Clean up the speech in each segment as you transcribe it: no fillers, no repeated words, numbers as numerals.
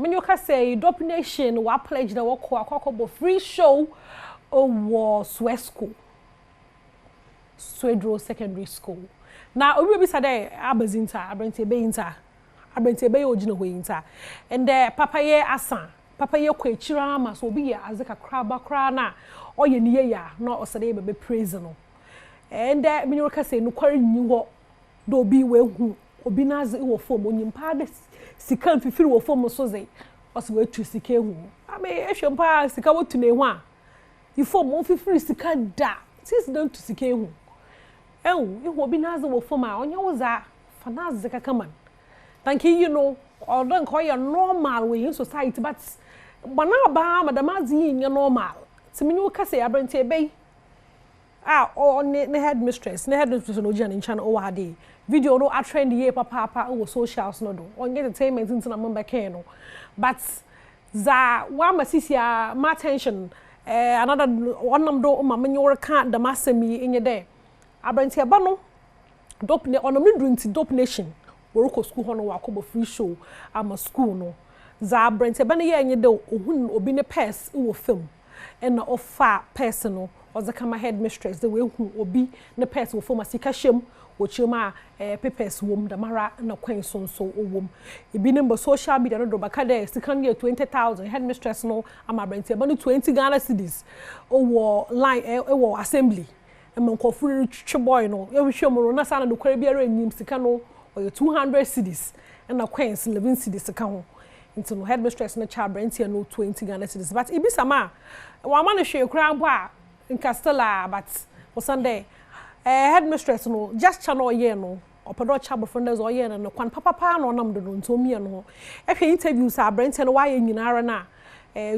when you can say Adom Nation wa pledge na wako free show was Swed School. Swedro Secondary School. Now we be say abazinta, abrentebe ojina hoyinta. And papa ye asan, papa ye kwechira ma so be azeka kraba kra na oye niye ya na osade be praise no. And me you can say no kwari nyi ho do bi we hu obi na ze wo fom onyimpa de sika mfifiri wo fom so ze oso we tu sika hu. Ame ehwempa sika wo tu ne hu a. Ifom mfifiri sika da. Since don't to sika hu. Obi na ze wo fom a onye wo za fanaze kaka man. Thank you know or don't call you normal way in society but bana ba madam azi yin normal. Ti me you ka say abrentebe or ne headmistress no gian in channel o hade video no a trend ye papa o socials no do on entertainment into na member can no but za wa masisia my attention another one nam do ma me nyore kan da masemi enye there abrante ba no dop ne onom ne drink Adom Nation worko school hono wa ko free show ama school no za abrante ba ne ye enye de ohun obi ne purse wo film and offer personal or the kama headmistress the way who obi ne person for masika shem wo chima papers wom da mara na kwen so wom e bi number social media no do baka there second year 20,000 headmistress no amabrante ba no 20 Ghana cedis o line wo assembly e man ko furu twetwe boy no e hwe mo na sana no kware biara enyim sika no o 200 cedis na kwen 11 cedis sika ho into no headmistress na cha brante no 20 Ghana cedis but e bi sama wa ma no hwe kra mpo a in Castella, but for Sunday, headmistress no just channel ye no opedo chabo friends or ye no kwan papa no nam do nto mi no e interviews are Brent and why nyinara na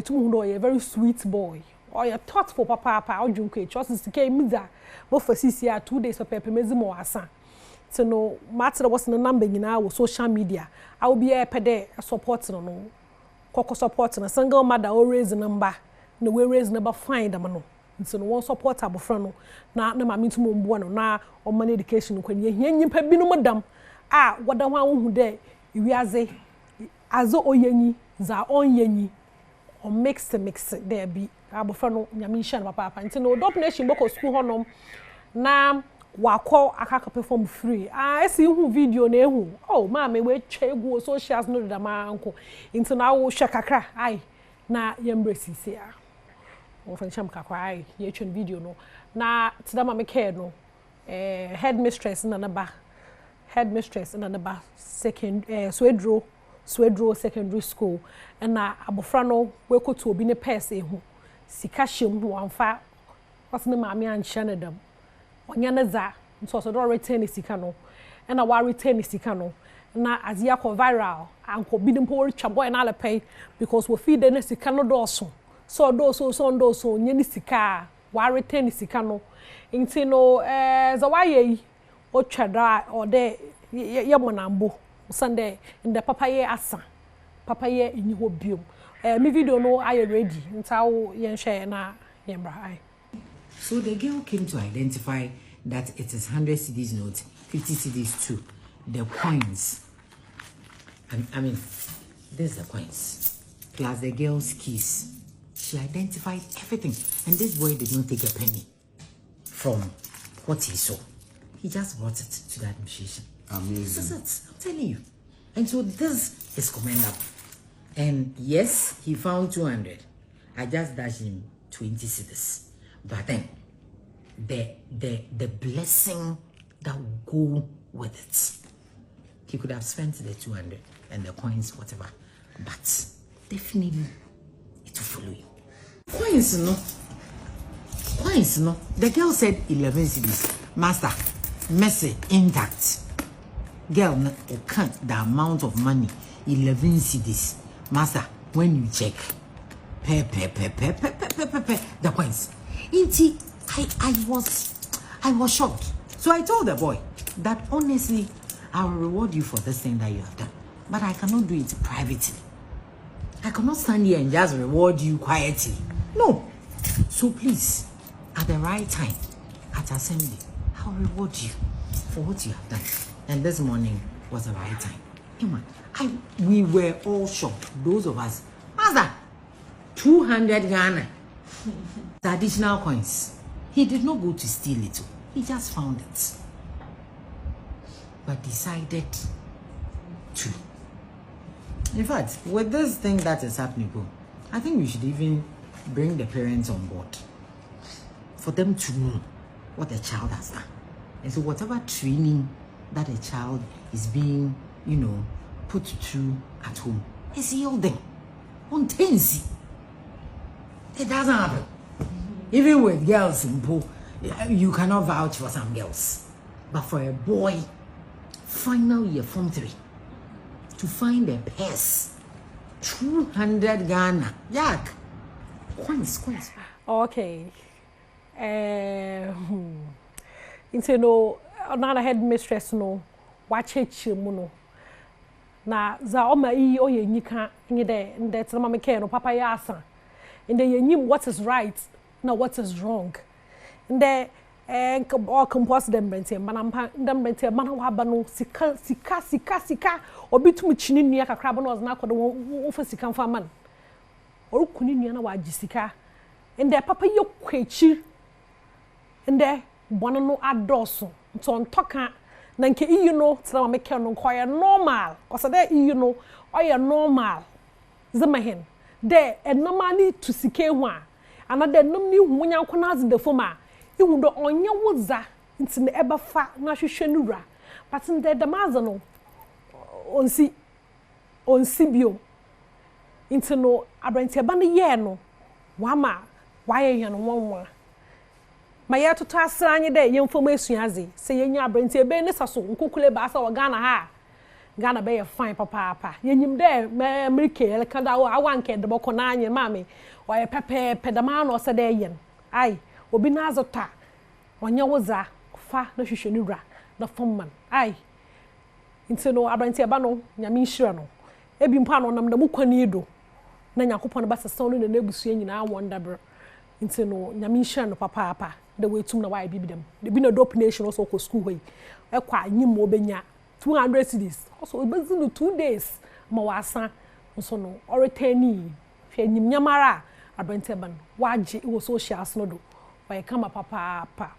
tu hu ye very sweet boy or ye thoughtful papa odwunko e trust sika miza bo for 2 days of pepe mezimo asa so no matter was the number nyina wo social media I will be a pede support no koko support na single mother or raise number no we raise number find am no so no one support abofra no na mama ntumo mbo no na o man education kwani ehia nyimpa bi no modam wada ho awu de iwiaze azo oyanyi za onyanyi o mix there be abofra no nyame hia na papa nti no Adom Nation boko school honom na wakọ akaka perform free esi hu video na ehu mama we twa egu socials no da ma anko nti na wo hwe kakra na yembrace sia ofencham kakwa ye twen video no na tidama me care no headmistress na ba second Swedro Secondary School na abofra no we koto obi ne purse ehu sika hjem ho amfa wasne maame anhye na dam onya na za nso do return sika no na wa return sika no na azia ko viral anko bi dimpo retwa boy na alepay because we feed na sika no do so so nyeni sika wa return sika no nti no za wa ye o twada o de ye monambo Sunday in the papa ye asa papa ye nyi ho biom me video no I ready ntawo ye nhwe na ye mbra So the girl came to identify that it is 100 cedis note 50 cedis too the coins and I mean this is the coins plus the girl's keys. She identified everything, and this boy did not take a penny from what he saw. He just brought it to the administration. Amazing. This is it, I'm telling you. And so this is commendable. And yes, he found 200. I just dashed him 20 cedis. But then, the blessing that will go with it. He could have spent the 200 and the coins, whatever. But definitely, it will follow you. Coins no. The girl said 11 cedis. Master, message intact. Girl, no, can't the amount of money 11 cedis. Master, when you check, the coins. I was shocked. So I told the boy that honestly, I will reward you for this thing that you have done, but I cannot do it privately. I cannot stand here and just reward you quietly. No. So please, at the right time, at assembly, I'll reward you for what you have done. And this morning was the right time. We were all shocked, those of us. Master, 200 Ghana. The additional coins. He did not go to steal it. He just found it. But decided to. In fact, with this thing that is happening, I think we should even bring the parents on board. For them to know what the child has done. And so whatever training that a child is being, put through at home is yielding. On tensi. It doesn't happen. Even with girls in pool, you cannot vouch for some girls. But for a boy, final year Form 3, to find a purse, 200 Ghana. Yak. Coins. Okay. Another headmistress watch it no. Na za oma iyi oye nyika nyide ndet na mama ke no papa ya asa. And then you knew what is right, now what is wrong. And then all compose them brente manampa them brente manawaba no sika obi tumi chini nua kakra bo no ozna akodo wo fa sika mfa man. Orukuni nua na waji sika. And then papa ye kwechi. And then bono no adoso. Nto ontoka na nke iyi no tena mama ke no koye normal. Kosa de iyi no oye normal. Zamahen. De enamani to sike ho a anade nom ni hu nyanko na az de foma ihu do onye woza nti na eba fa na hwehwe nura but nde de maza no onsi bio nti no abrante ba no ye no wama waye hwe no wonwa ma ye toto asranye de ye mfom asuaze se ye nya abrante be ne saso nkokule ba asa wo Ghana ha Ghana be fine papa yenyim de America ele kada wo awanke de boko na anye mame o ye pepe pedama no se de yen ai obi na azota onye woza fa na hwehwe ni wura na fomman ai nti no abranti eba no nyame nhira no ebi mpa no nam da mukwani do na nyakopon ba sesa no na nebusu nyina wonder bro nti no nyame nhira no papa de wetum na why bibidam de bi na dope nation also ko school hoyi ekwa nyim obenya 200 cedis also it 2 days ma wasa so no oretani hwe nyim nyamara abranteban waje wo socials no do why kama papa